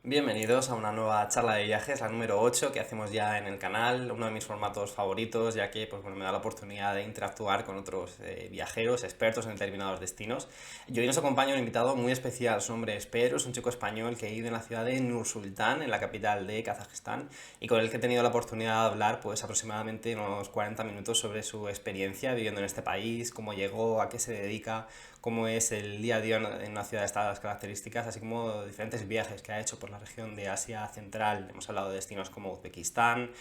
Bienvenidos a una nueva charla de viajes, la número 8 que hacemos ya en el canal, uno de mis formatos favoritos, ya que pues, bueno, me da la oportunidad de interactuar con otros viajeros, expertos en determinados destinos. Y hoy nos acompaña un invitado muy especial, su nombre es Pedro, es un chico español que vive en la ciudad de Nur-Sultán, en la capital de Kazajistán, y con el que he tenido la oportunidad de hablar pues aproximadamente unos 40 minutos sobre su experiencia viviendo en este país, cómo llegó, a qué se dedica, cómo es el día a día en una ciudad de estas características, así como diferentes viajes que ha hecho por la región de Asia Central. Hemos hablado de destinos como Uzbekistán,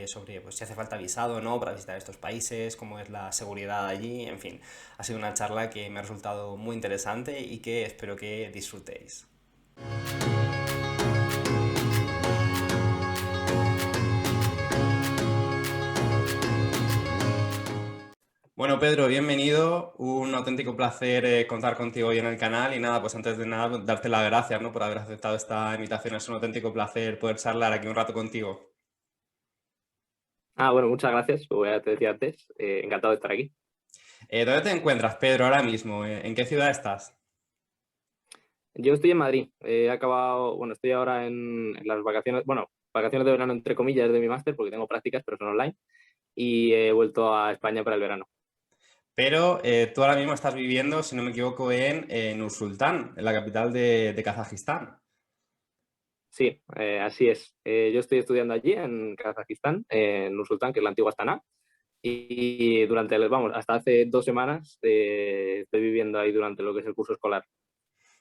sobre pues, si hace falta visado o no para visitar estos países, cómo es la seguridad allí, en fin. Ha sido una charla que me ha resultado muy interesante y que espero que disfrutéis. Bueno, Pedro, bienvenido. Un auténtico placer contar contigo hoy en el canal. Y nada, pues antes de nada, darte las gracias, ¿no? Por haber aceptado esta invitación. Es un auténtico placer poder charlar aquí un rato contigo. Bueno, muchas gracias, como ya te decía antes, encantado de estar aquí. ¿Dónde te encuentras, Pedro, ahora mismo? ¿En qué ciudad estás? Yo estoy en Madrid, he acabado, bueno, estoy ahora en las vacaciones, bueno, vacaciones de verano entre comillas de mi máster, porque tengo prácticas, pero son online, y he vuelto a España para el verano. Pero tú ahora mismo estás viviendo, si no me equivoco, en Nur-Sultán, en la capital de Kazajistán. Sí, así es. Yo estoy estudiando allí, en Kazajistán, en Nur-Sultán, que es la antigua Astana, y vamos, hasta hace 2 semanas estoy viviendo ahí durante lo que es el curso escolar.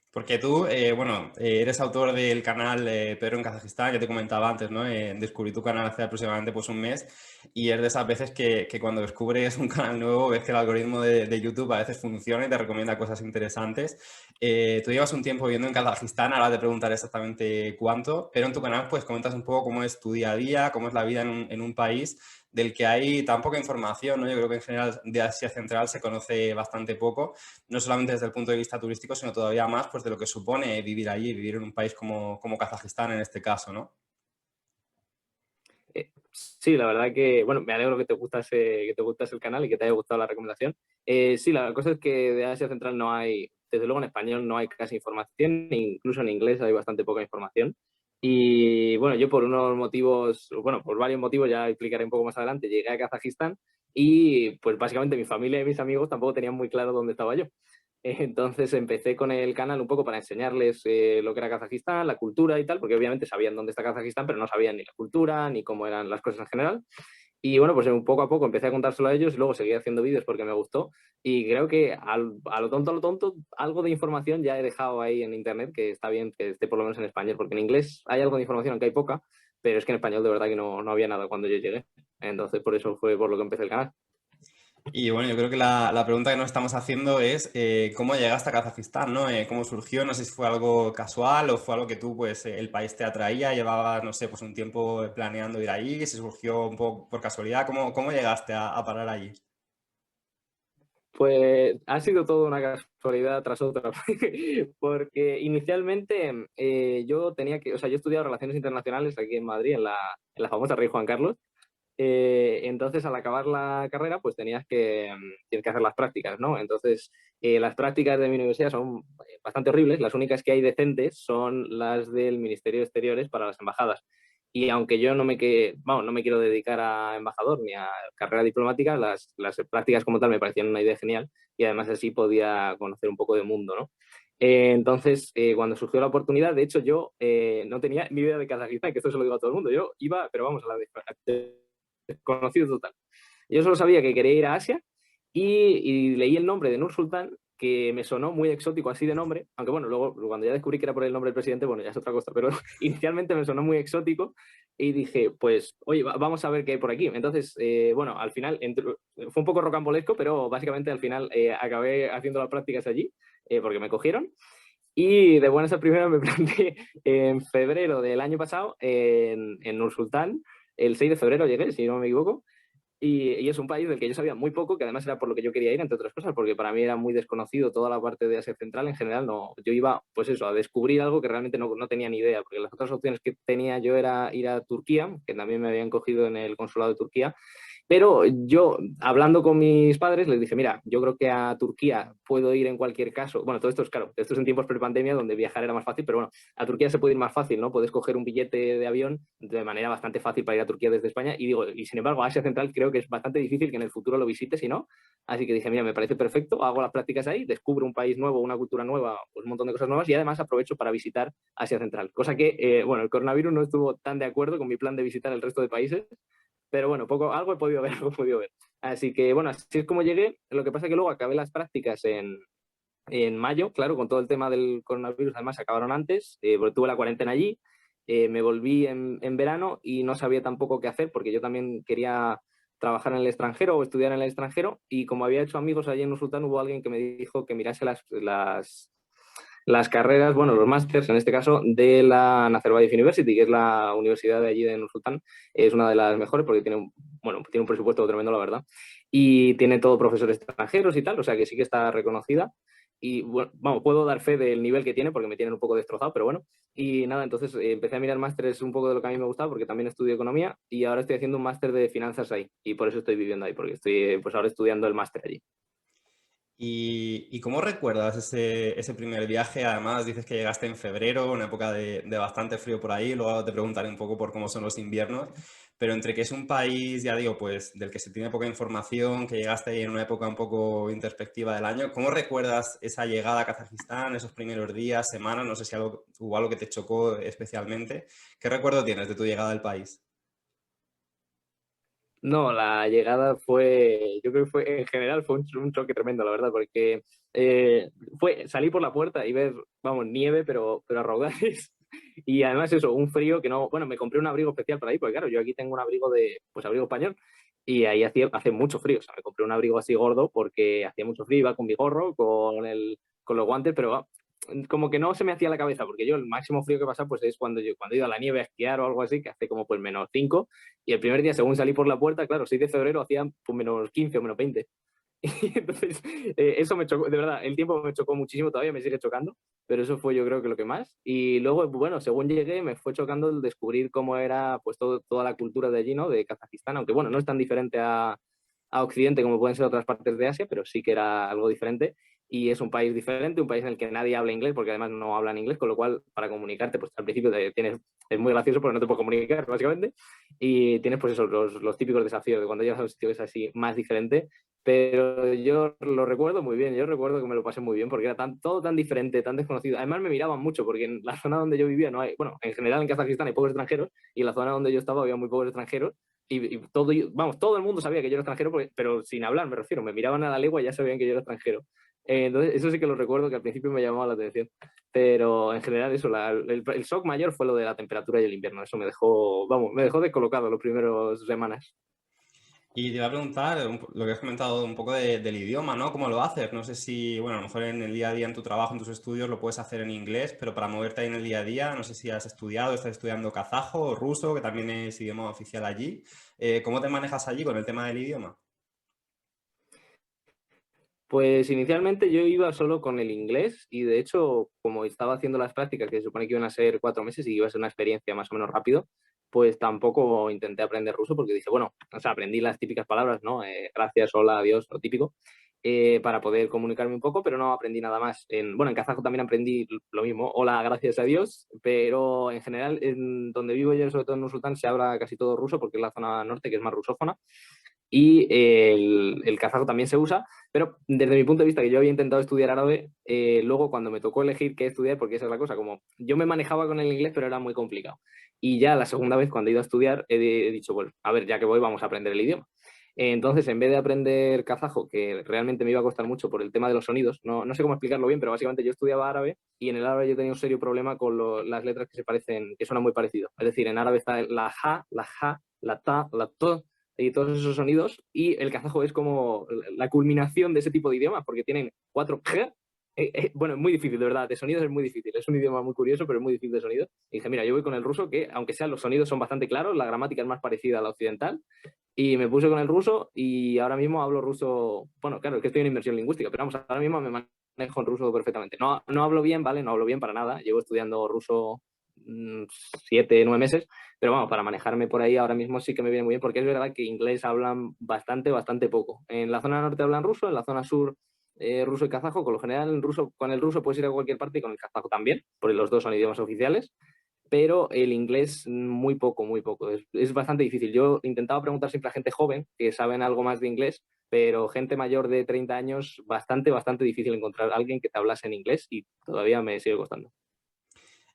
Porque tú, bueno, eres autor del canal Pedro en Kazajistán, ya te comentaba antes, ¿no? Descubrí tu canal hace aproximadamente pues, un mes y es de esas veces que cuando descubres un canal nuevo ves que el algoritmo de YouTube a veces funciona y te recomienda cosas interesantes. Tú llevas un tiempo viviendo en Kazajistán, ahora te preguntaré exactamente cuánto, pero en tu canal pues comentas un poco cómo es tu día a día, cómo es la vida en un país del que hay tan poca información, ¿no? Yo creo que en general de Asia Central se conoce bastante poco, no solamente desde el punto de vista turístico, sino todavía más pues, de lo que supone vivir allí, vivir en un país como Kazajistán en este caso, ¿no? Sí, la verdad que, bueno, me alegro que te gustase el canal y que te haya gustado la recomendación. Sí, la cosa es que de Asia Central no hay, desde luego en español no hay casi información, incluso en inglés hay bastante poca información. Y bueno, yo por unos motivos, bueno, por varios motivos, ya explicaré un poco más adelante, llegué a Kazajistán y pues básicamente mi familia y mis amigos tampoco tenían muy claro dónde estaba yo. Entonces empecé con el canal un poco para enseñarles lo que era Kazajistán, la cultura y tal, porque obviamente sabían dónde está Kazajistán, pero no sabían ni la cultura ni cómo eran las cosas en general. Y bueno, pues un poco a poco empecé a contárselo a ellos y luego seguí haciendo vídeos porque me gustó. Y creo que a lo tonto, algo de información ya he dejado ahí en internet, que está bien que esté por lo menos en español, porque en inglés hay algo de información, aunque hay poca, pero es que en español de verdad que no había nada cuando yo llegué. Entonces por eso fue por lo que empecé el canal. Y bueno, yo creo que la pregunta que nos estamos haciendo es ¿cómo llegaste a Kazajistán, ¿no? ¿Cómo surgió? No sé si fue algo casual o fue algo que tú, pues, el país te atraía, llevabas, no sé, pues un tiempo planeando ir allí, si surgió un poco por casualidad, ¿cómo llegaste a parar allí? Pues ha sido toda una casualidad tras otra, porque inicialmente yo tenía que, o sea, yo he estudiado Relaciones Internacionales aquí en Madrid, en la famosa Rey Juan Carlos. Entonces, al acabar la carrera, pues tienes que hacer las prácticas, ¿no? Entonces, las prácticas de mi universidad son bastante horribles. Las únicas que hay decentes son las del Ministerio de Exteriores para las embajadas. Y aunque yo vamos, no me quiero dedicar a embajador ni a carrera diplomática, las prácticas como tal me parecían una idea genial y además así podía conocer un poco de mundo, ¿no? Entonces, cuando surgió la oportunidad, de hecho yo no tenía ni idea de Kazajistán, que esto se lo digo a todo el mundo, yo iba, pero vamos, a la desconocido total. Yo solo sabía que quería ir a Asia y leí el nombre de Nur Sultán, que me sonó muy exótico así de nombre, aunque bueno, luego cuando ya descubrí que era por el nombre del presidente, bueno, ya es otra cosa, pero inicialmente me sonó muy exótico y dije, pues, oye, vamos a ver qué hay por aquí. Entonces, bueno, al final fue un poco rocambolesco, pero básicamente al final acabé haciendo las prácticas allí, porque me cogieron. Y de buenas a primeras me planté en febrero del año pasado en Nur Sultán. El 6 de febrero llegué, si no me equivoco. Y es un país del que yo sabía muy poco, que además era por lo que yo quería ir, entre otras cosas, porque para mí era muy desconocido toda la parte de Asia Central en general. No, yo iba, pues eso, a descubrir algo que realmente no tenía ni idea, porque las otras opciones que tenía yo era ir a Turquía, que también me habían cogido en el consulado de Turquía, pero yo, hablando con mis padres, les dije, mira, yo creo que a Turquía puedo ir en cualquier caso. Bueno, todo esto es claro, esto es en tiempos pre-pandemia donde viajar era más fácil, pero bueno, a Turquía se puede ir más fácil, ¿no? Puedes coger un billete de avión de manera bastante fácil para ir a Turquía desde España. Y digo, y sin embargo, Asia Central creo que es bastante difícil que en el futuro lo visites, si no. Así que dije, mira, me parece perfecto, hago las prácticas ahí, descubro un país nuevo, una cultura nueva, pues un montón de cosas nuevas y además aprovecho para visitar Asia Central. Cosa que, bueno, el coronavirus no estuvo tan de acuerdo con mi plan de visitar el resto de países, pero bueno, poco, algo he podido ver, algo he podido ver. Así que bueno, así es como llegué. Lo que pasa es que luego acabé las prácticas en mayo, claro, con todo el tema del coronavirus, además acabaron antes, porque tuve la cuarentena allí, me volví en verano y no sabía tampoco qué hacer, porque yo también quería trabajar en el extranjero o estudiar en el extranjero, y como había hecho amigos allí en Nusultán, hubo alguien que me dijo que mirase las carreras, bueno, los másters en este caso, de la Nazarbayev University, que es la universidad de allí de Nur-Sultán. Es una de las mejores porque tiene bueno, tiene un presupuesto tremendo, la verdad. Y tiene todo profesores extranjeros y tal, o sea que sí que está reconocida. Y bueno, vamos, puedo dar fe del nivel que tiene porque me tienen un poco destrozado, pero bueno. Y nada, entonces empecé a mirar másteres un poco de lo que a mí me gustaba porque también estudio economía y ahora estoy haciendo un máster de finanzas ahí. Y por eso estoy viviendo ahí, porque estoy pues ahora estudiando el máster allí. Y cómo recuerdas ese primer viaje? Además, dices que llegaste en febrero, una época de bastante frío por ahí. Luego te preguntaré un poco por cómo son los inviernos. Pero entre que es un país, ya digo, pues del que se tiene poca información, que llegaste ahí en una época un poco introspectiva del año, ¿cómo recuerdas esa llegada a Kazajistán, esos primeros días, semanas? No sé si hubo algo que te chocó especialmente. ¿Qué recuerdo tienes de tu llegada al país? No, la llegada fue, yo creo que fue, en general fue un choque tremendo, la verdad, porque fue salir por la puerta y ver, vamos, nieve, pero a raudales. Y además eso, un frío que no, bueno, me compré un abrigo especial para ahí, porque claro, yo aquí tengo un abrigo pues abrigo español, y ahí hace mucho frío, o sea, me compré un abrigo así gordo porque hacía mucho frío, iba con mi gorro, con los guantes, pero como que no se me hacía la cabeza, porque yo el máximo frío que pasa pues es cuando he ido a la nieve a esquiar o algo así, que hace como pues -5, y el primer día, según salí por la puerta, claro, 6 de febrero hacía pues -15 o -20. Y entonces, eso me chocó, de verdad, el tiempo me chocó muchísimo, todavía me sigue chocando, pero eso fue yo creo que lo que más. Y luego, bueno, según llegué, me fue chocando el descubrir cómo era pues toda la cultura de allí, ¿no? De Kazajistán, aunque bueno, no es tan diferente a Occidente como pueden ser otras partes de Asia, pero sí que era algo diferente. Y es un país diferente, un país en el que nadie habla inglés, porque además no hablan inglés, con lo cual para comunicarte, pues al principio es muy gracioso porque no te puedes comunicar, básicamente. Y tienes pues eso, los típicos desafíos de cuando llegas a un sitio que es así más diferente, pero yo lo recuerdo muy bien, yo recuerdo que me lo pasé muy bien porque era todo tan diferente, tan desconocido. Además me miraban mucho porque en la zona donde yo vivía no hay, bueno, en general en Kazajistán hay pocos extranjeros y en la zona donde yo estaba había muy pocos extranjeros y todo, vamos, todo el mundo sabía que yo era extranjero, pero sin hablar, me refiero, me miraban a la legua y ya sabían que yo era extranjero. Entonces, eso sí que lo recuerdo que al principio me llamaba la atención, pero en general eso, el shock mayor fue lo de la temperatura y el invierno, eso me dejó, vamos, me dejó descolocado los primeros semanas. Y te iba a preguntar lo que has comentado un poco del idioma, ¿no? ¿Cómo lo haces? No sé si, bueno, a lo mejor en el día a día, en tu trabajo, en tus estudios, lo puedes hacer en inglés, pero para moverte ahí en el día a día, no sé si has estudiado, estás estudiando kazajo o ruso, que también es idioma oficial allí. ¿Cómo te manejas allí con el tema del idioma? Pues inicialmente yo iba solo con el inglés y de hecho, como estaba haciendo las prácticas, que se supone que iban a ser 4 meses y iba a ser una experiencia más o menos rápido, pues tampoco intenté aprender ruso porque dije, bueno, o sea, aprendí las típicas palabras, ¿no? Gracias, hola, adiós, lo típico, para poder comunicarme un poco, pero no aprendí nada más. Bueno, en kazajo también aprendí lo mismo, hola, gracias, adiós, pero en general, en donde vivo yo, sobre todo en Nur-Sultán, se habla casi todo ruso porque es la zona norte, que es más rusófona, y el kazajo también se usa, pero desde mi punto de vista, que yo había intentado estudiar árabe, luego cuando me tocó elegir qué estudiar, porque esa es la cosa, como yo me manejaba con el inglés, pero era muy complicado. Y ya la segunda vez cuando he ido a estudiar, he dicho, bueno, a ver, ya que voy, vamos a aprender el idioma. Entonces, en vez de aprender kazajo, que realmente me iba a costar mucho por el tema de los sonidos, no sé cómo explicarlo bien, pero básicamente yo estudiaba árabe y en el árabe yo tenía un serio problema con las letras que se parecen, que suenan muy parecido. Es decir, en árabe está la ja, la ta, la to, y todos esos sonidos, y el kazajo es como la culminación de ese tipo de idiomas, porque tienen 4 g. Bueno, es muy difícil, de verdad, de sonidos es muy difícil, es un idioma muy curioso, pero es muy difícil de sonidos. Y dije, mira, yo voy con el ruso, que aunque sean los sonidos son bastante claros, la gramática es más parecida a la occidental, Y me puse con el ruso y ahora mismo hablo ruso. Bueno, claro, es que estoy en inmersión lingüística, pero vamos, ahora mismo me manejo en ruso perfectamente. No, no hablo bien, ¿vale? No hablo bien para nada. Llevo estudiando ruso 7, 9 meses, pero vamos, para manejarme por ahí ahora mismo sí que me viene muy bien, porque es verdad que inglés hablan bastante, bastante poco. En la zona norte hablan ruso, en la zona sur ruso y kazajo. Con lo general, en ruso, con el ruso puedes ir a cualquier parte y con el kazajo también, porque los dos son idiomas oficiales, pero el inglés muy poco, muy poco. Es bastante difícil. Yo intentaba preguntar siempre a gente joven que saben algo más de inglés, pero gente mayor de 30 años, bastante, bastante difícil encontrar a alguien que te hablase en inglés y todavía me sigue costando.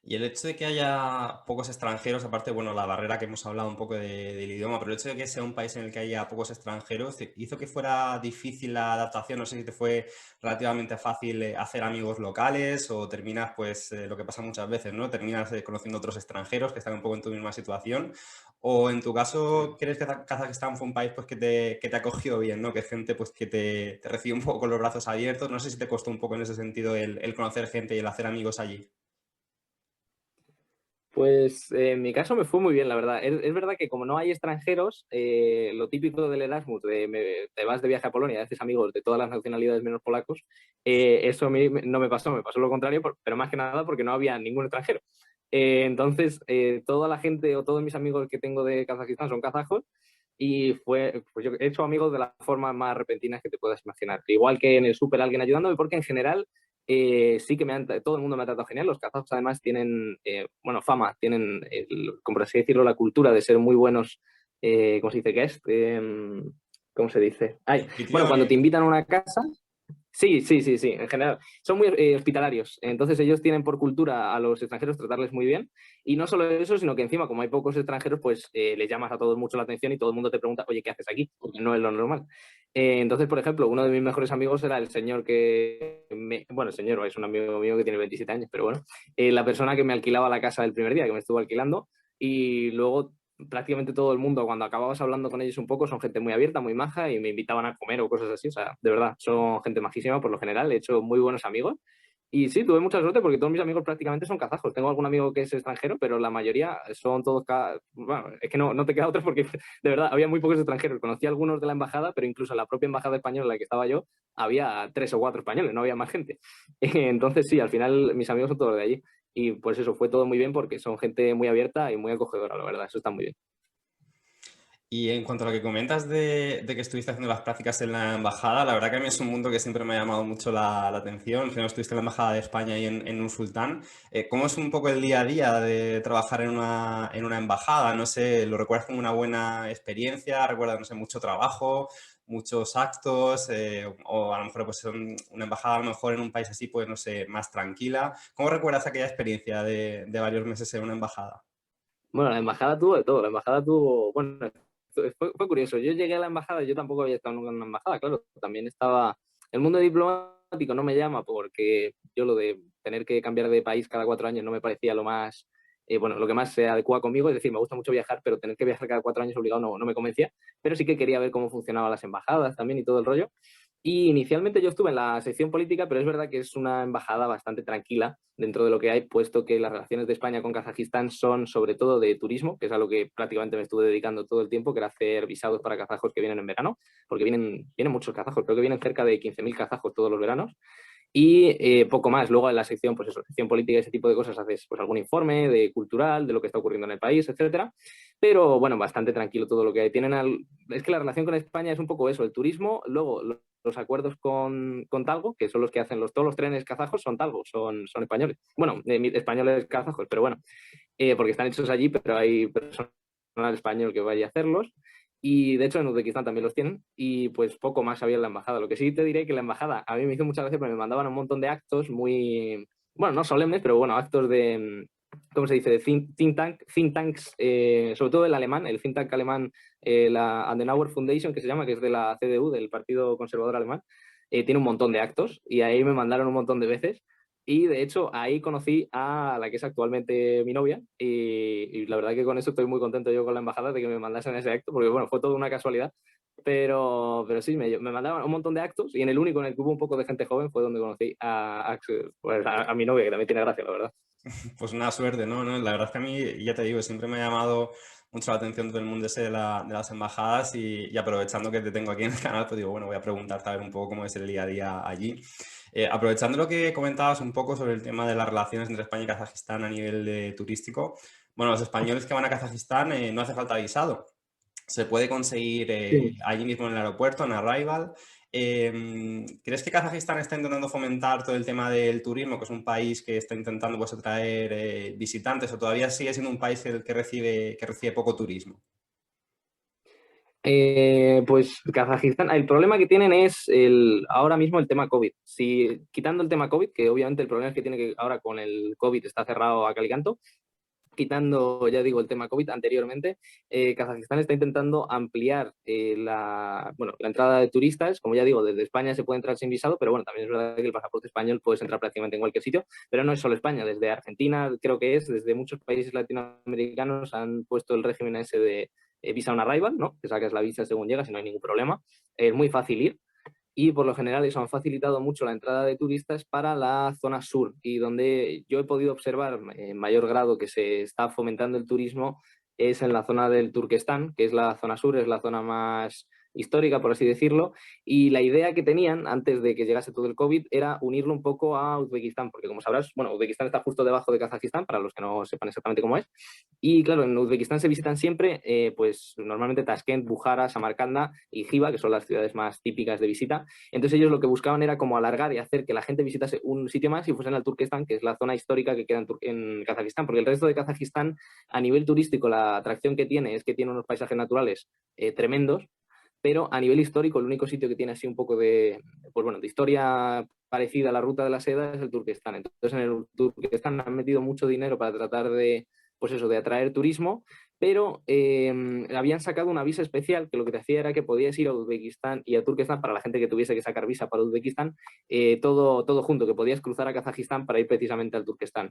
Y el hecho de que haya pocos extranjeros, aparte, bueno, la barrera que hemos hablado un poco del idioma, pero el hecho de que sea un país en el que haya pocos extranjeros, ¿hizo que fuera difícil la adaptación? No sé si te fue relativamente fácil hacer amigos locales o terminas, pues, lo que pasa muchas veces, ¿no? Terminas conociendo otros extranjeros que están un poco en tu misma situación. O en tu caso, ¿crees que Kazajistán fue un país pues, que te acogió bien, ¿no? Que gente pues, que te recibió un poco con los brazos abiertos? No sé si te costó un poco en ese sentido el conocer gente y el hacer amigos allí. Pues en mi caso me fue muy bien, la verdad. Es verdad que como no hay extranjeros, lo típico del Erasmus, te vas de viaje a Polonia y haces amigos de todas las nacionalidades menos polacos, eso a mí no me pasó lo contrario, pero más que nada porque no había ningún extranjero. Entonces, toda la gente o todos mis amigos que tengo de Kazajistán son kazajos y pues yo he hecho amigos de las formas más repentinas que te puedas imaginar. Igual que en el súper alguien ayudándome, porque en general sí que todo el mundo me ha tratado genial. Los kazajos además tienen, bueno, fama, tienen, como por así decirlo, la cultura de ser muy buenos, ¿cómo se dice que es? ¿Cómo se dice? Ay, bueno, cuando te Anfitriones. invitan a una casa, sí, sí, sí, sí, en general. Son muy hospitalarios. Entonces ellos tienen por cultura a los extranjeros tratarles muy bien. Y no solo eso, sino que encima, como hay pocos extranjeros, pues les llamas a todos mucho la atención y todo el mundo te pregunta, oye, ¿qué haces aquí? Porque no es lo normal. Entonces, por ejemplo, uno de mis mejores amigos era el señor bueno, el señor es un amigo mío que tiene 27 años, pero bueno, la persona que me alquilaba la casa el primer día, que me estuvo alquilando. Y luego prácticamente todo el mundo, cuando acababas hablando con ellos un poco, son gente muy abierta, muy maja y me invitaban a comer o cosas así. O sea, de verdad, son gente majísima por lo general. He hecho muy buenos amigos. Y sí, tuve mucha suerte porque todos mis amigos prácticamente son kazajos. Tengo algún amigo que es extranjero, pero la mayoría son todos. Bueno, es que no te queda otro porque de verdad había muy pocos extranjeros. Conocí a algunos de la embajada, pero incluso en la propia embajada española en la que estaba yo, había 3 o 4 españoles, no había más gente. Entonces, sí, al final mis amigos son todos de allí. Y pues eso fue todo muy bien porque son gente muy abierta y muy acogedora, la verdad. Eso está muy bien. Y en cuanto a lo que comentas de que estuviste haciendo las prácticas en la embajada, la verdad que a mí es un mundo que siempre me ha llamado mucho la atención. Si no estuviste en la embajada de España y en un sultán, ¿cómo es un poco el día a día de trabajar en una embajada? No sé, ¿lo recuerdas como una buena experiencia? ¿Recuerdas, no sé, mucho trabajo, muchos actos? O a lo mejor pues una embajada a lo mejor en un país así, pues no sé, más tranquila. ¿Cómo recuerdas aquella experiencia de varios meses en una embajada? Bueno, la embajada tuvo de todo. La embajada tuvo, bueno, fue curioso. Yo llegué a la embajada, yo tampoco había estado nunca en una embajada, claro. También estaba, el mundo diplomático no me llama porque yo lo de tener que cambiar de país cada 4 años no me parecía lo más, bueno, lo que más se adecua conmigo. Es decir, me gusta mucho viajar, pero tener que viajar cada 4 años obligado no me convencía. Pero sí que quería ver cómo funcionaban las embajadas también y todo el rollo. Y inicialmente yo estuve en la sección política, pero es verdad que es una embajada bastante tranquila dentro de lo que hay, puesto que las relaciones de España con Kazajistán son sobre todo de turismo, que es a lo que prácticamente me estuve dedicando todo el tiempo, que era hacer visados para kazajos que vienen en verano, porque vienen muchos kazajos, creo que vienen cerca de 15.000 kazajos todos los veranos. Y poco más. Luego en la sección, pues eso, sección política y ese tipo de cosas, haces pues algún informe de cultural, de lo que está ocurriendo en el país, etcétera. Pero bueno, bastante tranquilo todo lo que hay. Es que la relación con España es un poco eso, el turismo, luego los acuerdos con Talgo, que son los que hacen todos los trenes kazajos, son Talgo, son españoles. Bueno, españoles kazajos, pero bueno, porque están hechos allí, pero hay personal español que vaya a hacerlos. Y de hecho en Uzbekistán también los tienen y pues poco más había en la embajada. Lo que sí te diré que la embajada a mí me hizo mucha gracia porque me mandaban un montón de actos muy, bueno, no solemnes, pero bueno, actos de, ¿cómo se dice? De think tanks, sobre todo el alemán, el think tank alemán, la Adenauer Foundation, que se llama, que es de la CDU, del Partido Conservador Alemán, tiene un montón de actos y ahí me mandaron un montón de veces. Y de hecho ahí conocí a la que es actualmente mi novia y la verdad que con eso estoy muy contento yo con la embajada de que me mandasen ese acto, porque bueno, fue toda una casualidad, pero sí, me mandaban un montón de actos y en el único en el que hubo un poco de gente joven fue donde conocí pues, a mi novia, que también tiene gracia, la verdad. Pues una suerte, ¿no? ¿no? La verdad es que a mí, ya te digo, siempre me ha llamado mucho la atención todo el mundo ese de las embajadas y aprovechando que te tengo aquí en el canal, pues digo, bueno, voy a preguntarte a ver un poco cómo es el día a día allí. Aprovechando lo que comentabas un poco sobre el tema de las relaciones entre España y Kazajistán a nivel turístico, bueno, los españoles que van a Kazajistán no hace falta visado. Se puede conseguir Sí. allí mismo en el aeropuerto, en Arrival. ¿Crees que Kazajistán está intentando fomentar todo el tema del turismo, que es un país que está intentando pues, atraer visitantes, o todavía sigue siendo un país que recibe poco turismo? Pues Kazajistán, el problema que tienen es ahora mismo el tema COVID. Si quitando el tema COVID, que obviamente el problema es que tiene que ahora con el COVID está cerrado a cal y canto, quitando, ya digo, el tema COVID anteriormente, Kazajistán está intentando ampliar bueno, la entrada de turistas. Como ya digo, desde España se puede entrar sin visado, pero bueno, también es verdad que el pasaporte español puedes entrar prácticamente en cualquier sitio, pero no es solo España, desde Argentina, creo que es, desde muchos países latinoamericanos han puesto el régimen ese de visa on arrival, ¿no? Que sacas la visa según llegas y no hay ningún problema. Es muy fácil ir y por lo general eso han facilitado mucho la entrada de turistas para la zona sur y donde yo he podido observar en mayor grado que se está fomentando el turismo es en la zona del Turquestán, que es la zona sur, es la zona más histórica, por así decirlo, y la idea que tenían antes de que llegase todo el COVID era unirlo un poco a Uzbekistán, porque como sabrás, bueno, Uzbekistán está justo debajo de Kazajistán, para los que no sepan exactamente cómo es, y claro, en Uzbekistán se visitan siempre, pues normalmente Tashkent, Bukhara, Samarcanda y Jiva, que son las ciudades más típicas de visita. Entonces ellos lo que buscaban era como alargar y hacer que la gente visitase un sitio más y fuesen al Turquestán, que es la zona histórica que queda en Kazajistán, porque el resto de Kazajistán, a nivel turístico, la atracción que tiene es que tiene unos paisajes naturales tremendos, pero a nivel histórico el único sitio que tiene así un poco de, pues bueno, de historia parecida a la ruta de la seda es el Turquestán. Entonces en el Turquestán han metido mucho dinero para tratar de, pues eso, de atraer turismo, pero habían sacado una visa especial que lo que te hacía era que podías ir a Uzbekistán y a Turquestán para la gente que tuviese que sacar visa para Uzbekistán, todo junto, que podías cruzar a Kazajistán para ir precisamente al Turquestán.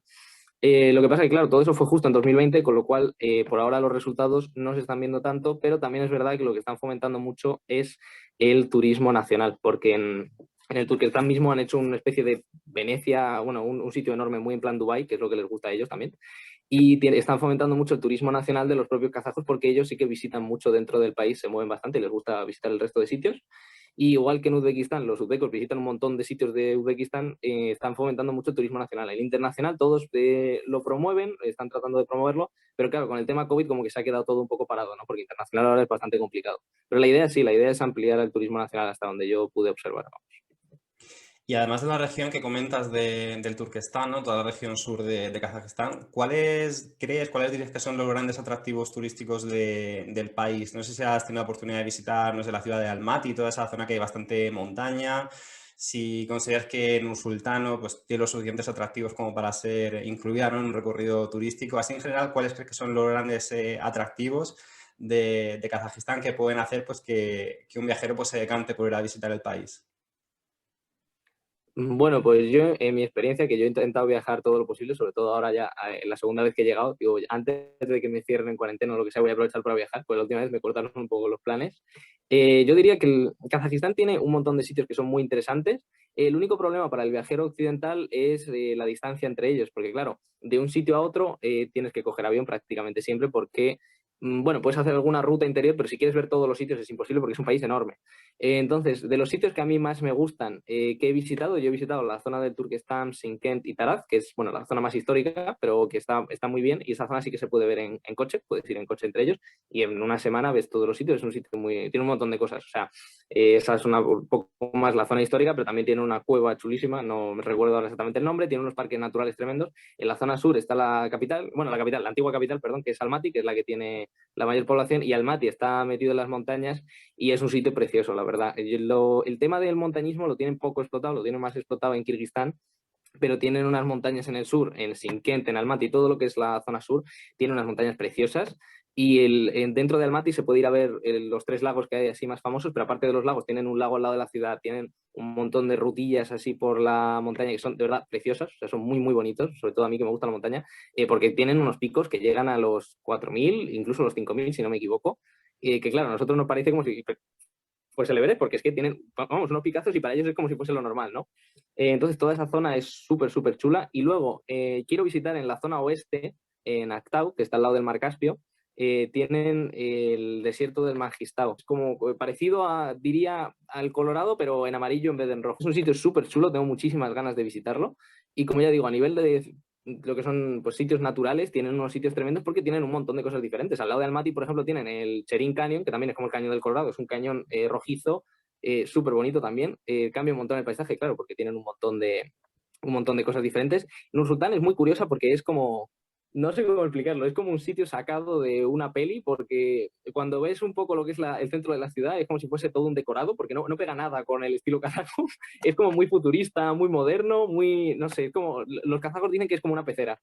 Lo que pasa es que, claro, todo eso fue justo en 2020, con lo cual por ahora los resultados no se están viendo tanto, pero también es verdad que lo que están fomentando mucho es el turismo nacional, porque en el Turquestán mismo han hecho una especie de Venecia, bueno, un sitio enorme muy en plan Dubái, que es lo que les gusta a ellos también, y están fomentando mucho el turismo nacional de los propios kazajos porque ellos sí que visitan mucho dentro del país, se mueven bastante y les gusta visitar el resto de sitios. Y igual que en Uzbekistán, los uzbecos visitan un montón de sitios de Uzbekistán, están fomentando mucho el turismo nacional. El internacional todos lo promueven, están tratando de promoverlo, pero claro, con el tema COVID como que se ha quedado todo un poco parado, ¿no? Porque internacional ahora es bastante complicado. Pero la idea sí, la idea es ampliar el turismo nacional hasta donde yo pude observar. Y además de la región que comentas del Turquestán, ¿no? Toda la región sur de Kazajistán, cuáles dirías que son los grandes atractivos turísticos del país? No sé si has tenido la oportunidad de visitar, no sé, la ciudad de Almaty, toda esa zona que hay bastante montaña, si consideras que Nur-Sultano pues, tiene los suficientes atractivos como para ser incluida, ¿no? En un recorrido turístico. Así en general, ¿cuáles crees que son los grandes atractivos de Kazajistán que pueden hacer pues, que un viajero pues, se decante por ir a visitar el país? Bueno, pues yo, en mi experiencia, que yo he intentado viajar todo lo posible, sobre todo ahora ya, la segunda vez que he llegado, digo, antes de que me cierren en cuarentena o lo que sea, voy a aprovechar para viajar, pues la última vez me cortaron un poco los planes. Yo diría que Kazajistán tiene un montón de sitios que son muy interesantes. El único problema para el viajero occidental es la distancia entre ellos, porque claro, de un sitio a otro tienes que coger avión prácticamente siempre porque, bueno, puedes hacer alguna ruta interior, pero si quieres ver todos los sitios es imposible porque es un país enorme. Entonces, de los sitios que a mí más me gustan, que he visitado, yo he visitado la zona del Turquestán, Sinkent y Taraz, que es bueno, la zona más histórica, pero que está muy bien, y esa zona sí que se puede ver en coche, puedes ir en coche entre ellos, y en una semana ves todos los sitios, es un sitio tiene un montón de cosas, o sea, esa es un poco más la zona histórica, pero también tiene una cueva chulísima, no me recuerdo ahora exactamente el nombre, tiene unos parques naturales tremendos. En la zona sur está la capital, bueno, la antigua capital, perdón, que es Almaty, que es la que tiene la mayor población, y Almaty está metido en las montañas y es un sitio precioso, la verdad. El tema del montañismo lo tienen poco explotado, lo tienen más explotado en Kirguistán, pero tienen unas montañas en el sur, en Sinkent, en Almaty, todo lo que es la zona sur, tiene unas montañas preciosas. Y dentro de Almaty se puede ir a ver los tres lagos que hay así más famosos, pero aparte de los lagos, tienen un lago al lado de la ciudad, tienen un montón de rutillas así por la montaña que son de verdad preciosas, o sea, son muy, muy bonitos, sobre todo a mí que me gusta la montaña, porque tienen unos picos que llegan a los 4.000 incluso los 5.000 si no me equivoco, que claro, a nosotros nos parece como si pues el Everest, porque es que tienen, vamos, unos picazos y para ellos es como si fuese lo normal, ¿no? Entonces toda esa zona es súper, súper chula. Y luego quiero visitar en la zona oeste, en Aktau, que está al lado del Mar Caspio, tienen el desierto del Mangistao. Es como parecido a, diría, al Colorado, pero en amarillo en vez de en rojo. Es un sitio súper chulo, tengo muchísimas ganas de visitarlo. Y como ya digo, a nivel de lo que son pues, sitios naturales, tienen unos sitios tremendos porque tienen un montón de cosas diferentes. Al lado de Almaty, por ejemplo, tienen el Cherin Canyon, que también es como el cañón del Colorado, es un cañón rojizo, súper bonito también. Cambia un montón el paisaje, claro, porque tienen un montón de cosas diferentes. Nur Sultán es muy curiosa porque es como, no sé cómo explicarlo, es como un sitio sacado de una peli, porque cuando ves un poco lo que es el centro de la ciudad, es como si fuese todo un decorado, porque no pega nada con el estilo kazajo, es como muy futurista, muy moderno, muy, no sé, es como, los kazajos dicen que es como una pecera.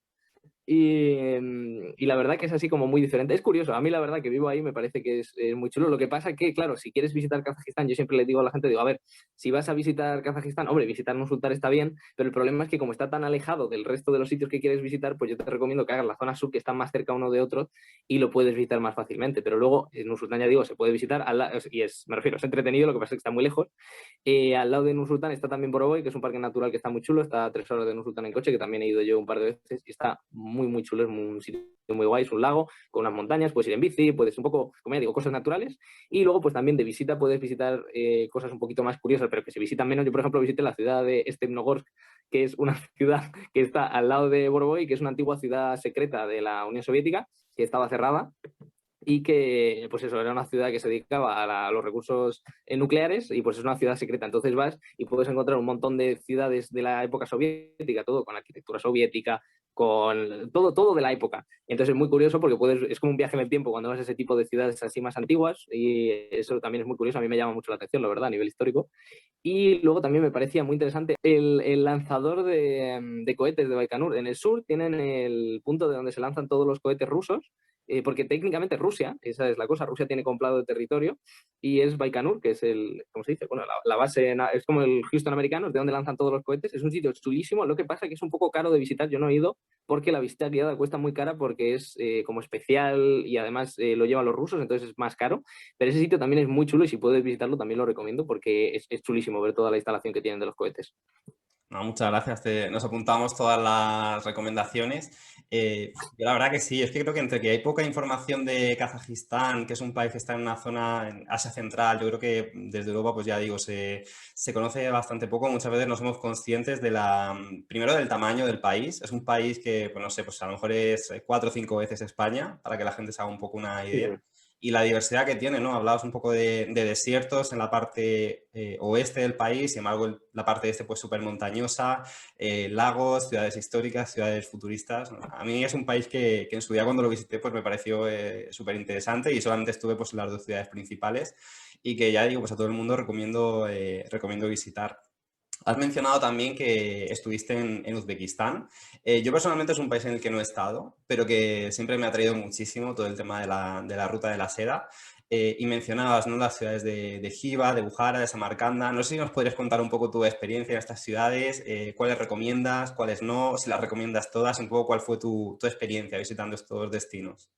Y la verdad que es así como muy diferente. Es curioso, a mí la verdad que vivo ahí me parece que es muy chulo. Lo que pasa que, claro, si quieres visitar Kazajistán, yo siempre le digo a la gente, digo, a ver, si vas a visitar Kazajistán, hombre, visitar Nur-Sultán está bien, pero el problema es que como está tan alejado del resto de los sitios que quieres visitar, pues yo te recomiendo que hagas la zona sur, que están más cerca uno de otro, y lo puedes visitar más fácilmente. Pero luego, Nur-Sultán, ya digo, se puede visitar, y es, me refiero, es entretenido, lo que pasa es que está muy lejos. Al lado de Nur-Sultán está también Boroboy, que es un parque natural que está muy chulo, está a 3 horas de Nur-Sultán en coche, que también he ido yo un par de veces, y está muy chulo, es un sitio muy guay, es un lago con unas montañas, puedes ir en bici, puedes un poco, como ya digo, cosas naturales, y luego pues también de visita puedes visitar cosas un poquito más curiosas, pero que se visitan menos. Yo, por ejemplo, visité la ciudad de Stepnogorsk, que es una ciudad que está al lado de Boroboy, que es una antigua ciudad secreta de la Unión Soviética, que estaba cerrada, y que, pues eso, era una ciudad que se dedicaba a los recursos nucleares y pues es una ciudad secreta. Entonces vas y puedes encontrar un montón de ciudades de la época soviética, todo con arquitectura soviética, con todo de la época. Entonces es muy curioso porque es como un viaje en el tiempo cuando vas a ese tipo de ciudades así más antiguas, y eso también es muy curioso, a mí me llama mucho la atención, la verdad, a nivel histórico. Y luego también me parecía muy interesante el lanzador de cohetes de Baikonur. En el sur tienen el punto de donde se lanzan todos los cohetes rusos, porque técnicamente Rusia, esa es la cosa, Rusia tiene comprado el territorio y es Baikonur, que es ¿cómo se dice? Bueno, la base, es como el Houston americano, es de donde lanzan todos los cohetes. Es un sitio chulísimo, lo que pasa es que es un poco caro de visitar, yo no he ido porque la visita guiada cuesta muy cara porque es como especial y además lo llevan los rusos, entonces es más caro. Pero ese sitio también es muy chulo y si puedes visitarlo también lo recomiendo porque es chulísimo ver toda la instalación que tienen de los cohetes. No, muchas gracias. Nos apuntamos todas las recomendaciones. Yo la verdad que sí, es que creo que entre que hay poca información de Kazajistán, que es un país que está en una zona en Asia Central, yo creo que desde Europa, pues ya digo, se conoce bastante poco. Muchas veces no somos conscientes primero del tamaño del país. Es un país que, pues no sé, pues a lo mejor es 4 o 5 veces España, para que la gente se haga un poco una Sí, idea. Y la diversidad que tiene, ¿no? Hablabas un poco de desiertos en la parte oeste del país, sin embargo, la parte este, pues súper montañosa, lagos, ciudades históricas, ciudades futuristas. A mí es un país que en su día cuando lo visité, pues me pareció súper interesante y solamente estuve pues en las 2 ciudades principales y que ya digo, pues a todo el mundo recomiendo visitar. Has mencionado también que estuviste en Uzbekistán. Yo personalmente es un país en el que no he estado, pero que siempre me ha atraído muchísimo todo el tema de la ruta de la seda. Y mencionabas, ¿no?, las ciudades de Jiva, de Bujara, de Samarcanda. No sé si nos podrías contar un poco tu experiencia en estas ciudades, cuáles recomiendas, cuáles no, si las recomiendas todas, un poco cuál fue tu experiencia visitando estos destinos.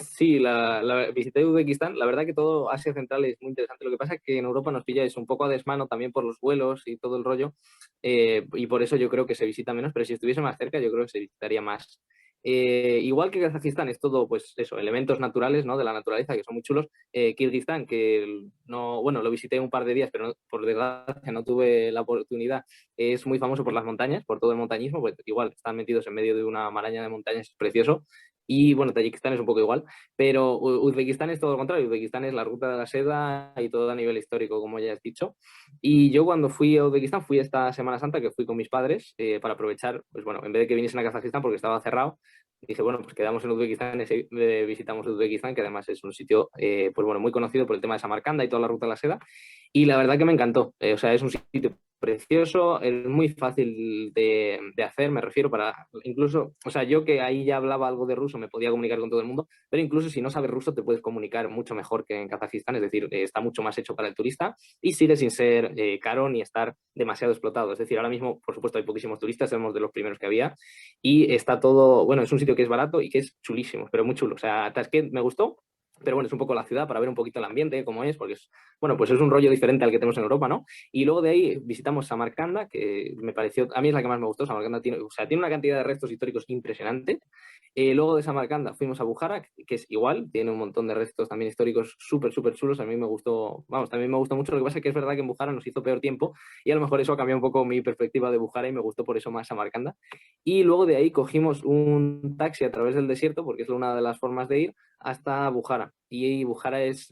sí, la visité Uzbekistán. La verdad que todo Asia Central es muy interesante. Lo que pasa es que en Europa nos pilla eso un poco a desmano también por los vuelos y todo el rollo. Y por eso yo creo que se visita menos, pero si estuviese más cerca yo creo que se visitaría más. Igual que Kazajistán es todo, pues eso, elementos naturales, ¿no? De la naturaleza que son muy chulos. Kirguistán, que no, bueno, lo visité un par de días, pero por desgracia no tuve la oportunidad. Es muy famoso por las montañas, por todo el montañismo, pues igual están metidos en medio de una maraña de montañas, es precioso. Y bueno, Tayikistán es un poco igual, pero Uzbekistán es todo lo contrario. Uzbekistán es la ruta de la seda y todo a nivel histórico, como ya has dicho. Y yo cuando fui a Uzbekistán, fui esta Semana Santa, que fui con mis padres, para aprovechar, pues bueno, en vez de que viniesen a Kazajistán porque estaba cerrado, dije, bueno, pues quedamos en Uzbekistán, visitamos Uzbekistán, que además es un sitio, pues bueno, muy conocido por el tema de Samarcanda y toda la ruta de la seda. Y la verdad que me encantó. O sea, es un sitio precioso, es muy fácil de hacer, me refiero para, incluso, o sea, yo que ahí ya hablaba algo de ruso, me podía comunicar con todo el mundo, pero incluso si no sabes ruso te puedes comunicar mucho mejor que en Kazajistán, es decir, está mucho más hecho para el turista y sigue sin ser caro ni estar demasiado explotado. Es decir, ahora mismo, por supuesto, hay poquísimos turistas, somos de los primeros que había, y está todo, bueno, es un sitio que es barato y que es chulísimo, pero muy chulo. O sea, Tashkent me gustó, pero bueno, es un poco la ciudad para ver un poquito el ambiente, cómo es, porque es, bueno, pues es un rollo diferente al que tenemos en Europa, ¿no? Y luego de ahí visitamos Samarcanda, que me pareció, a mí es la que más me gustó. Samarcanda tiene, o sea, tiene una cantidad de restos históricos impresionante. Luego de Samarcanda fuimos a Bukhara, que es igual, tiene un montón de restos también históricos súper, súper chulos. A mí me gustó, vamos, también me gustó mucho. Lo que pasa es que es verdad que en Bukhara nos hizo peor tiempo y a lo mejor eso ha cambiado un poco mi perspectiva de Bukhara y me gustó por eso más Samarcanda. Y luego de ahí cogimos un taxi a través del desierto, porque es una de las formas de ir, hasta Bukhara. Y Bukhara es,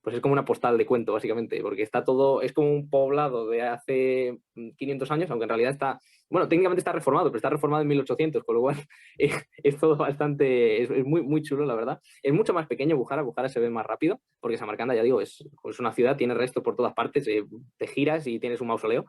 pues es como una postal de cuento, básicamente, porque está todo, es como un poblado de hace 500 años, aunque en realidad está, bueno, técnicamente está reformado, pero está reformado en 1800, con lo cual es todo bastante, es muy, muy chulo, la verdad. Es mucho más pequeño Bukhara, Bukhara se ve más rápido, porque Samarcanda, ya digo, es una ciudad, tiene restos por todas partes, te giras y tienes un mausoleo,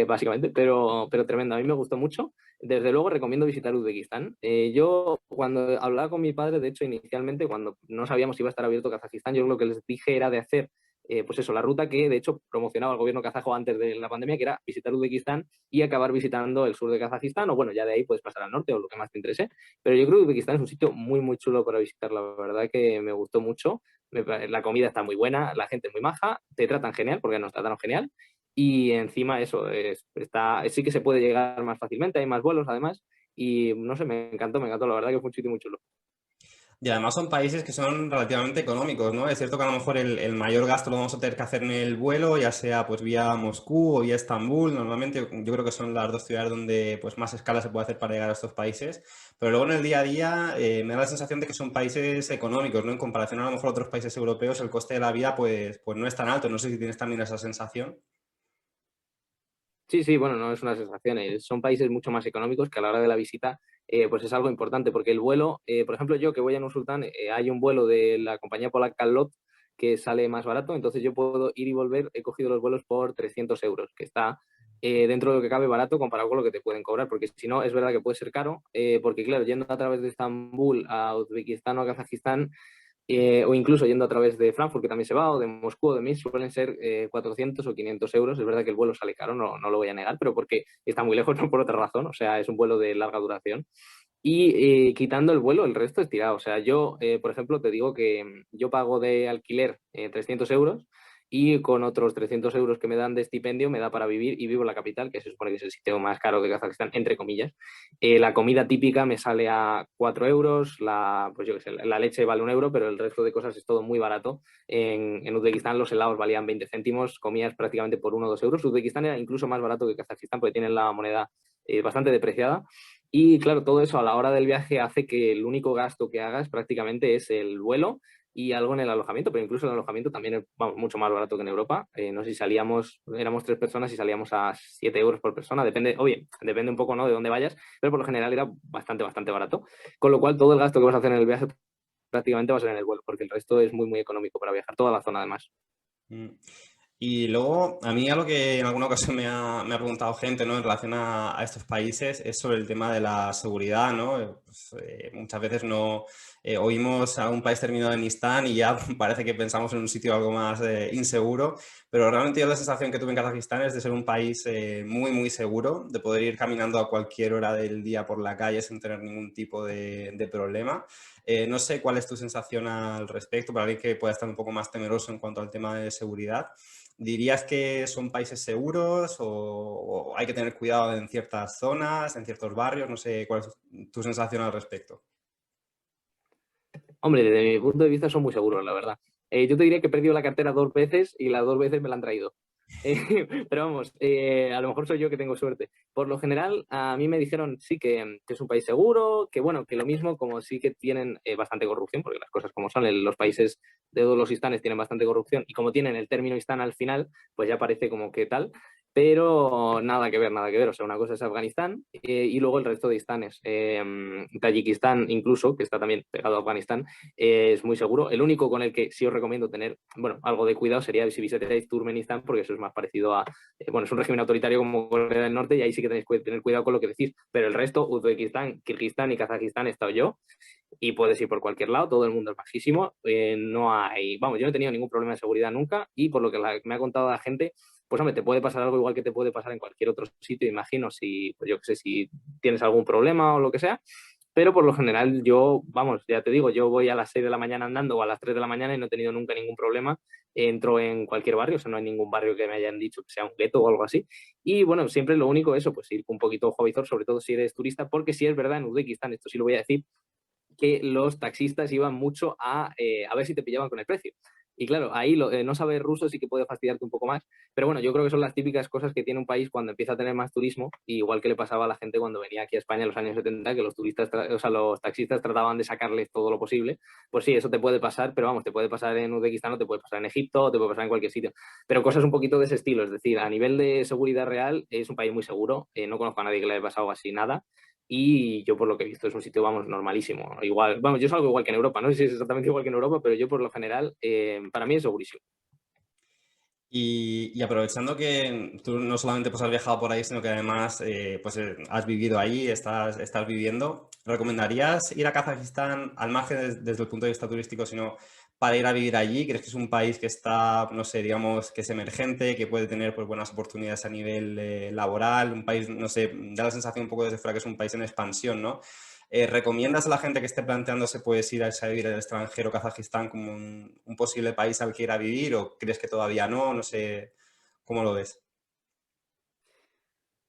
básicamente, pero tremendo, a mí me gustó mucho. Desde luego recomiendo visitar Uzbekistán. Yo cuando hablaba con mi padre, de hecho, inicialmente, cuando no sabíamos si iba a estar abierto Kazajistán, yo lo que les dije era de hacer, pues eso, la ruta que de hecho promocionaba el gobierno kazajo antes de la pandemia, que era visitar Uzbekistán y acabar visitando el sur de Kazajistán, o bueno, ya de ahí puedes pasar al norte o lo que más te interese. Pero yo creo que Uzbekistán es un sitio muy, muy chulo para visitar, la verdad que me gustó mucho. La comida está muy buena, la gente es muy maja, te tratan genial, porque nos trataron genial. Y encima eso, está, sí que se puede llegar más fácilmente, hay más vuelos además. Y no sé, me encantó, la verdad que fue un sitio muy chulo. Y además son países que son relativamente económicos, ¿no? Es cierto que a lo mejor el mayor gasto lo vamos a tener que hacer en el vuelo, ya sea pues vía Moscú o vía Estambul. Normalmente yo creo que son las dos ciudades donde pues más escala se puede hacer para llegar a estos países. Pero luego en el día a día me da la sensación de que son países económicos, ¿no? En comparación a lo mejor a otros países europeos, el coste de la vida pues no es tan alto. No sé si tienes también esa sensación. Sí, sí, bueno, no es una sensación. Son países mucho más económicos que a la hora de la visita, pues es algo importante, porque el vuelo, por ejemplo, yo que voy a Nur Sultán, hay un vuelo de la compañía polaca LOT que sale más barato, entonces yo puedo ir y volver, he cogido los vuelos por 300 euros, que está dentro de lo que cabe barato comparado con lo que te pueden cobrar, porque si no, es verdad que puede ser caro, porque claro, yendo a través de Estambul a Uzbekistán o a Kazajistán, o incluso yendo a través de Frankfurt, que también se va, o de Moscú o de Minsk, suelen ser 400 o 500 euros. Es verdad que el vuelo sale caro, no, no lo voy a negar, pero porque está muy lejos, no por otra razón, o sea, es un vuelo de larga duración. Y quitando el vuelo, el resto es tirado. O sea, yo, por ejemplo, te digo que yo pago de alquiler 300 euros y con otros 300 euros que me dan de estipendio me da para vivir y vivo en la capital, que se supone que es el sitio más caro de Kazajistán, entre comillas. La comida típica me sale a 4 euros, pues yo qué sé, la leche vale 1 euro, pero el resto de cosas es todo muy barato. En Uzbekistán los helados valían 20 céntimos, comías prácticamente por 1 o 2 euros. Uzbekistán era incluso más barato que Kazajistán porque tienen la moneda bastante depreciada. Y claro, todo eso a la hora del viaje hace que el único gasto que hagas prácticamente es el vuelo y algo en el alojamiento, pero incluso el alojamiento también es, vamos, mucho más barato que en Europa. No sé si salíamos, éramos 3 personas y salíamos a 7 euros por persona, depende, oye, depende un poco, ¿no?, de dónde vayas, pero por lo general era bastante, bastante barato. Con lo cual todo el gasto que vas a hacer en el viaje prácticamente va a ser en el vuelo, porque el resto es muy, muy económico para viajar toda la zona además. Mm. Y luego, a mí algo que en alguna ocasión me ha preguntado gente, ¿no? En relación a estos países es sobre el tema de la seguridad, ¿no? Muchas veces no oímos a un país terminado en Istán y ya parece que pensamos en un sitio algo más inseguro, pero realmente yo la sensación que tuve en Kazajistán es de ser un país muy, muy seguro, de poder ir caminando a cualquier hora del día por la calle sin tener ningún tipo de problema. No sé cuál es tu sensación al respecto, para alguien que pueda estar un poco más temeroso en cuanto al tema de seguridad. ¿Dirías que son países seguros o hay que tener cuidado en ciertas zonas, en ciertos barrios? No sé cuál es tu sensación al respecto. Hombre, desde mi punto de vista son muy seguros, la verdad. Yo te diría que he perdido la cartera 2 veces y las 2 veces me la han traído. Pero vamos, a lo mejor soy yo que tengo suerte. Por lo general, a mí me dijeron sí que es un país seguro, que bueno, que lo mismo, como sí que tienen bastante corrupción, porque las cosas como son, los países de todos los istanes tienen bastante corrupción, y como tienen el término istán al final, pues ya parece como que tal. Pero nada que ver, nada que ver. O sea, una cosa es Afganistán y luego el resto de istanes. Tayikistán, incluso, que está también pegado a Afganistán, es muy seguro. El único con el que sí os recomiendo tener, bueno, algo de cuidado sería si visitáis Turkmenistán, porque eso es más parecido a, bueno, es un régimen autoritario como Corea del Norte y ahí sí que tenéis que tener cuidado con lo que decís. Pero el resto, Uzbekistán, Kirguistán y Kazajistán, he estado yo y puedes ir por cualquier lado, todo el mundo es bajísimo, no hay, vamos, yo no he tenido ningún problema de seguridad nunca y por lo que me ha contado la gente, pues hombre, te puede pasar algo igual que te puede pasar en cualquier otro sitio, imagino, si, pues yo qué sé, si tienes algún problema o lo que sea, pero por lo general yo, vamos, ya te digo, yo voy a las 6 de la mañana andando o a las 3 de la mañana y no he tenido nunca ningún problema. Entro en cualquier barrio, o sea, no hay ningún barrio que me hayan dicho que sea un gueto o algo así. Y bueno, siempre lo único eso, pues ir un poquito ojo a visor, sobre todo si eres turista, porque sí es verdad en Uzbekistán, esto sí lo voy a decir, que los taxistas iban mucho a ver si te pillaban con el precio. Y claro, ahí no saber ruso sí que puede fastidiarte un poco más, pero bueno, yo creo que son las típicas cosas que tiene un país cuando empieza a tener más turismo, igual que le pasaba a la gente cuando venía aquí a España en los años 70, que los turistas, o sea, los taxistas trataban de sacarles todo lo posible. Pues sí, eso te puede pasar, pero vamos, te puede pasar en Uzbekistán, o te puede pasar en Egipto, o te puede pasar en cualquier sitio. Pero cosas un poquito de ese estilo, es decir, a nivel de seguridad real es un país muy seguro, no conozco a nadie que le haya pasado así nada, y yo por lo que he visto es un sitio, vamos, normalísimo. Igual, vamos, yo salgo igual que en Europa, no sé si es exactamente igual que en Europa, pero yo por lo general, para mí es segurísimo. Y aprovechando que tú no solamente pues, has viajado por ahí, sino que además has vivido ahí, estás viviendo, ¿recomendarías ir a Kazajistán al margen desde el punto de vista turístico, sino para ir a vivir allí? ¿Crees que es un país que está, no sé, digamos, que es emergente, que puede tener pues, buenas oportunidades a nivel laboral? Un país, no sé, da la sensación un poco desde fuera que es un país en expansión, ¿no? ¿Recomiendas a la gente que esté planteándose pues ir a vivir al extranjero, Kazajistán, como un posible país al que ir a vivir o crees que todavía no? No sé cómo lo ves.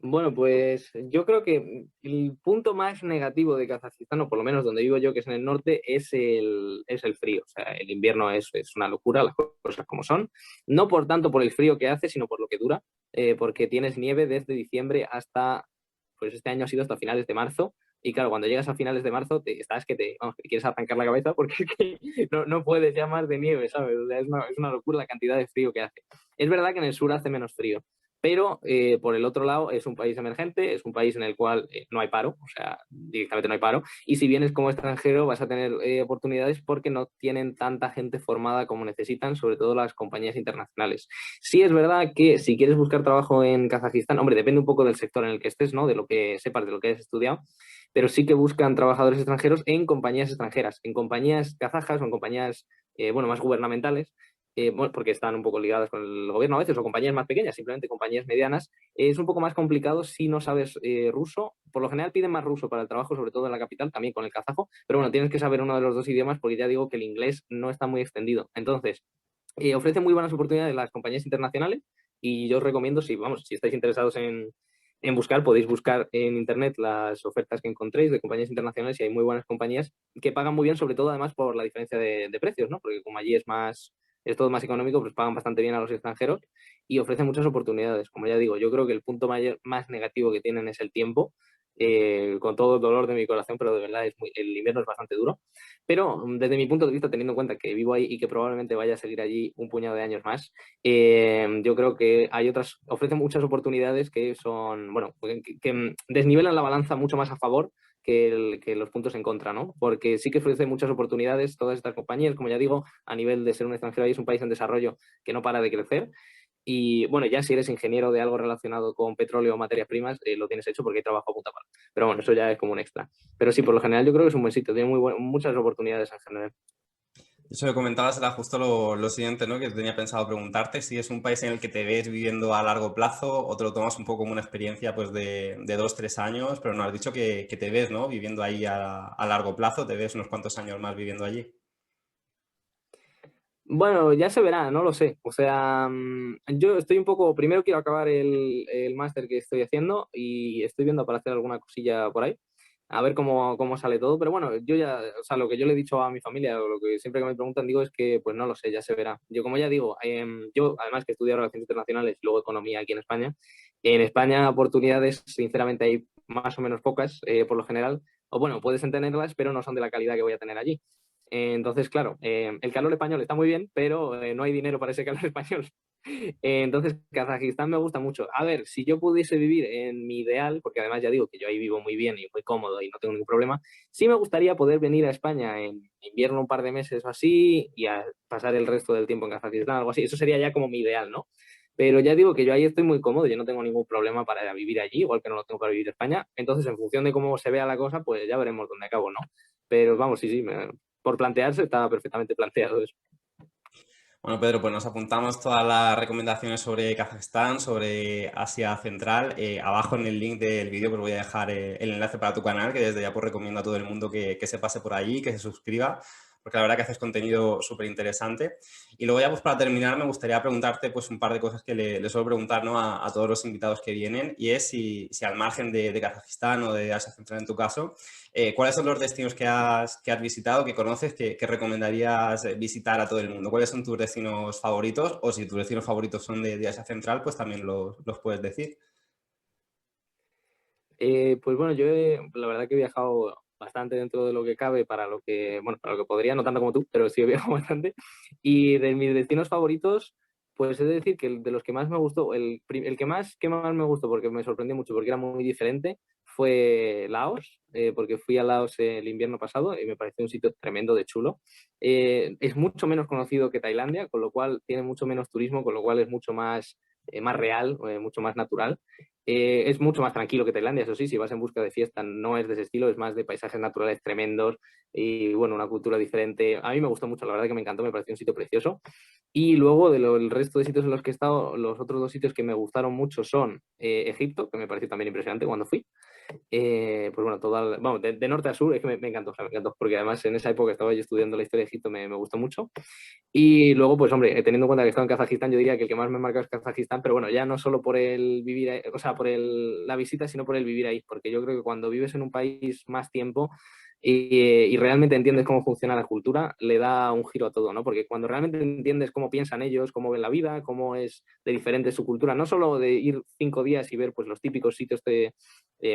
Bueno, pues yo creo que el punto más negativo de Kazajistán, o por lo menos donde vivo yo, que es en el norte, es el frío. O sea, el invierno es una locura, las cosas como son. No por tanto por el frío que hace, sino por lo que dura, porque tienes nieve desde diciembre hasta, pues este año ha sido hasta finales de marzo. Y claro, cuando llegas a finales de marzo, estás vamos, que te quieres arrancar la cabeza porque es que no puedes ya más de nieve, ¿sabes? O sea, es una locura la cantidad de frío que hace. Es verdad que en el sur hace menos frío, pero por el otro lado es un país emergente, es un país en el cual no hay paro, o sea, directamente no hay paro, y si vienes como extranjero vas a tener oportunidades porque no tienen tanta gente formada como necesitan, sobre todo las compañías internacionales. Sí es verdad que si quieres buscar trabajo en Kazajistán, hombre, depende un poco del sector en el que estés, ¿no? De lo que sepas, de lo que hayas estudiado, pero sí que buscan trabajadores extranjeros en compañías extranjeras, en compañías kazajas o en compañías, bueno, más gubernamentales, bueno, porque están un poco ligadas con el gobierno a veces, o compañías más pequeñas, simplemente compañías medianas. Es un poco más complicado si no sabes ruso. Por lo general piden más ruso para el trabajo, sobre todo en la capital, también con el kazajo, pero bueno, tienes que saber uno de los dos idiomas porque ya digo que el inglés no está muy extendido. Entonces, ofrece muy buenas oportunidades las compañías internacionales y yo os recomiendo, si, vamos, si estáis interesados en buscar, podéis buscar en internet las ofertas que encontréis de compañías internacionales y hay muy buenas compañías que pagan muy bien, sobre todo además por la diferencia de precios, ¿no? Porque como allí es todo más económico, pues pagan bastante bien a los extranjeros y ofrecen muchas oportunidades. Como ya digo, yo creo que el punto más negativo que tienen es el tiempo, con todo el dolor de mi corazón, pero de verdad el invierno es bastante duro. Pero desde mi punto de vista, teniendo en cuenta que vivo ahí y que probablemente vaya a seguir allí un puñado de años más, yo creo que ofrecen muchas oportunidades que son, bueno, que desnivelan la balanza mucho más a favor que los puntos en contra, ¿no? Porque sí que ofrece muchas oportunidades todas estas compañías, como ya digo, a nivel de ser un extranjero, ahí es un país en desarrollo que no para de crecer. Y bueno, ya si eres ingeniero de algo relacionado con petróleo o materias primas, lo tienes hecho porque hay trabajo a punta pala. Pero bueno, eso ya es como un extra. Pero sí, por lo general yo creo que es un buen sitio, tiene muchas oportunidades en general. Eso que comentabas era justo lo siguiente, ¿no? Que tenía pensado preguntarte si es un país en el que te ves viviendo a largo plazo o te lo tomas un poco como una experiencia pues de 2, 3 años, pero no has dicho que te ves, ¿no? Viviendo ahí a largo plazo, te ves unos cuantos años más viviendo allí. Bueno, ya se verá, no lo sé. O sea, yo estoy un poco, primero quiero acabar el máster que estoy haciendo y estoy viendo para hacer alguna cosilla por ahí, a ver cómo sale todo. Pero bueno, yo ya, o sea, lo que yo le he dicho a mi familia, o lo que siempre que me preguntan digo es que, pues no lo sé, ya se verá. Yo como ya digo, yo además que estudio Relaciones Internacionales y luego Economía aquí en España oportunidades, sinceramente, hay más o menos pocas, por lo general. O bueno, puedes tenerlas, pero no son de la calidad que voy a tener allí. Entonces, claro, el calor español está muy bien, pero no hay dinero para ese calor español. Entonces, Kazajistán me gusta mucho. A ver, si yo pudiese vivir en mi ideal, porque además ya digo que yo ahí vivo muy bien y muy cómodo y no tengo ningún problema, sí me gustaría poder venir a España en invierno un par de meses o así y a pasar el resto del tiempo en Kazajistán, algo así. Eso sería ya como mi ideal, ¿no? Pero ya digo que yo ahí estoy muy cómodo, yo no tengo ningún problema para vivir allí, igual que no lo tengo para vivir en España. Entonces, en función de cómo se vea la cosa, pues ya veremos dónde acabo, ¿no? Pero vamos, sí, por plantearse, estaba perfectamente planteado eso. Bueno, Pedro, pues nos apuntamos todas las recomendaciones sobre Kazajistán, sobre Asia Central. Abajo en el link del vídeo pues voy a dejar el enlace para tu canal, que desde ya pues recomiendo a todo el mundo que se pase por allí, que se suscriba, porque la verdad que haces contenido súper interesante. Y luego ya pues para terminar me gustaría preguntarte pues un par de cosas que le suelo preguntar, ¿no?, a todos los invitados que vienen, y es si al margen de Kazajistán o de Asia Central en tu caso, ¿cuáles son los destinos que has visitado, que conoces, que recomendarías visitar a todo el mundo? ¿Cuáles son tus destinos favoritos? O si tus destinos favoritos son de Asia Central, pues también los puedes decir. Pues bueno, la verdad que he viajado bastante dentro de lo que cabe para lo que, bueno, para lo que podría, no tanto como tú, pero sí he viajado bastante. Y de mis destinos favoritos, pues he de decir que de los que más me gustó, el que más me gustó, porque me sorprendió mucho, porque era muy diferente, fue Laos, porque fui a Laos el invierno pasado y me pareció un sitio tremendo de chulo. Es mucho menos conocido que Tailandia, con lo cual tiene mucho menos turismo, con lo cual es mucho más real, mucho más natural. Es mucho más tranquilo que Tailandia, eso sí, si vas en busca de fiesta no es de ese estilo, es más de paisajes naturales tremendos y bueno, una cultura diferente. A mí me gustó mucho, la verdad que me encantó, me pareció un sitio precioso. Y luego el resto de sitios en los que he estado, los otros dos sitios que me gustaron mucho son Egipto, que me pareció también impresionante cuando fui. Pues bueno, vamos, de norte a sur es que me encantó, o sea, me encantó, porque además en esa época estaba yo estudiando la historia de Egipto, me gustó mucho. Y luego, pues hombre, teniendo en cuenta que he estado en Kazajistán, yo diría que el que más me marca es Kazajistán, pero bueno, ya no solo por el vivir ahí, o sea, la visita, sino por el vivir ahí, porque yo creo que cuando vives en un país más tiempo y realmente entiendes cómo funciona la cultura, le da un giro a todo, ¿no? Porque cuando realmente entiendes cómo piensan ellos, cómo ven la vida, cómo es de diferente su cultura, no solo de ir 5 días y ver pues los típicos sitios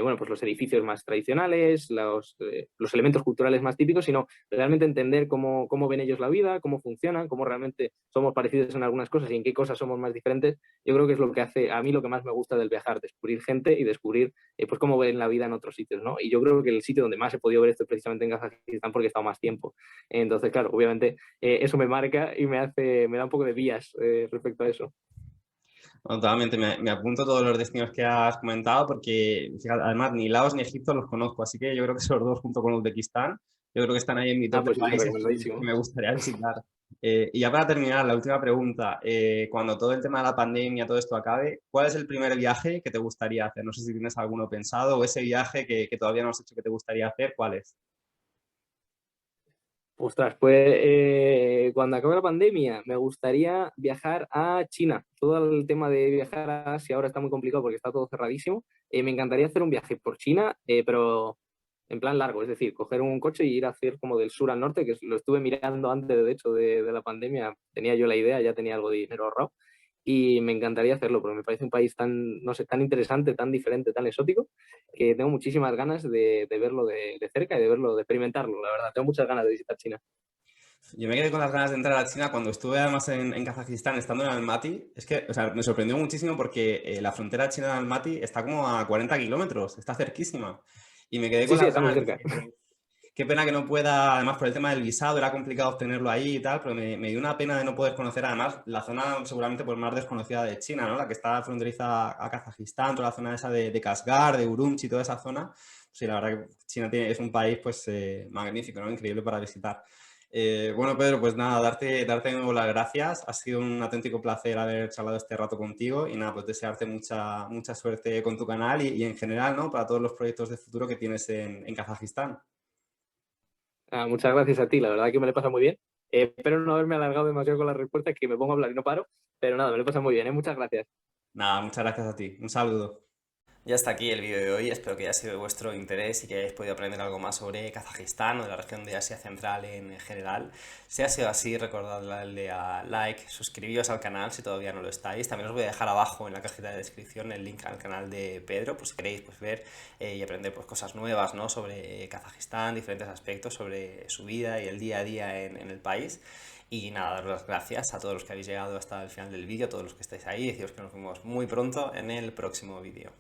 bueno, pues los edificios más tradicionales, los elementos culturales más típicos, sino realmente entender cómo ven ellos la vida, cómo funcionan, cómo realmente somos parecidos en algunas cosas y en qué cosas somos más diferentes. Yo creo que es lo que hace a mí lo que más me gusta del viajar, descubrir gente y descubrir pues cómo ven la vida en otros sitios, ¿no? Y yo creo que el sitio donde más he podido ver esto es precisamente en Kazajistán porque he estado más tiempo. Entonces, claro, obviamente eso me marca y me da un poco de vías respecto a eso. Bueno, totalmente, me apunto todos los destinos que has comentado porque, fíjate, además, ni Laos ni Egipto los conozco, así que yo creo que esos dos, junto con Uzbekistán, yo creo que están ahí en mi top de Pues sí, países que recomendadísimo. me gustaría visitar. Y ya para terminar, la última pregunta. Cuando todo el tema de la pandemia, todo esto acabe, ¿cuál es el primer viaje que te gustaría hacer? No sé si tienes alguno pensado o ese viaje que todavía no has hecho que te gustaría hacer, ¿cuál es? Ostras, pues cuando acabe la pandemia me gustaría viajar a China. Todo el tema de viajar a Asia ahora está muy complicado porque está todo cerradísimo. Me encantaría hacer un viaje por China, pero en plan largo, es decir, coger un coche y ir a hacer como del sur al norte, que lo estuve mirando antes, de hecho, de la pandemia. Tenía yo la idea, ya tenía algo de dinero ahorrado y me encantaría hacerlo porque me parece un país tan, no sé, tan interesante, tan diferente, tan exótico, que tengo muchísimas ganas de verlo de cerca y de verlo, de experimentarlo, la verdad. Tengo muchas ganas de visitar China. Yo me quedé con las ganas de entrar a China cuando estuve además en Kazajistán, estando en Almaty. Es que, o sea, me sorprendió muchísimo porque la frontera china de Almaty está como a 40 kilómetros, está cerquísima. Y me quedé Sí, con sí, las está muy ganas, cerca. dije, qué pena que no pueda, además por el tema del visado, era complicado obtenerlo ahí y tal, pero me dio una pena de no poder conocer además la zona seguramente pues, más desconocida de China, ¿no? La que está fronteriza a Kazajistán, toda la zona esa de Kashgar, de Urumqi, toda esa zona. Sí, la verdad que China es un país pues magnífico, ¿no? Increíble para visitar. Bueno, Pedro, pues nada, darte de nuevo las gracias. Ha sido un auténtico placer haber charlado este rato contigo y nada, pues desearte mucha suerte con tu canal y en general, ¿no? Para todos los proyectos de futuro que tienes en Kazajistán. Muchas gracias a ti, la verdad que me lo he pasado muy bien. Espero no haberme alargado demasiado con las respuestas, que me pongo a hablar y no paro, pero nada, me lo he pasado muy bien, ¿eh? Muchas gracias. Nada, muchas gracias a ti. Un saludo. Ya está aquí el vídeo de hoy, espero que haya sido de vuestro interés y que hayáis podido aprender algo más sobre Kazajistán o de la región de Asia Central en general. Si ha sido así, recordad darle a like, suscribíos al canal si todavía no lo estáis. También os voy a dejar abajo en la cajita de descripción el link al canal de Pedro, pues si queréis pues, ver y aprender pues, cosas nuevas, ¿no?, sobre Kazajistán, diferentes aspectos sobre su vida y el día a día en el país. Y nada, daros las gracias a todos los que habéis llegado hasta el final del vídeo, a todos los que estáis ahí, deciros que nos vemos muy pronto en el próximo vídeo.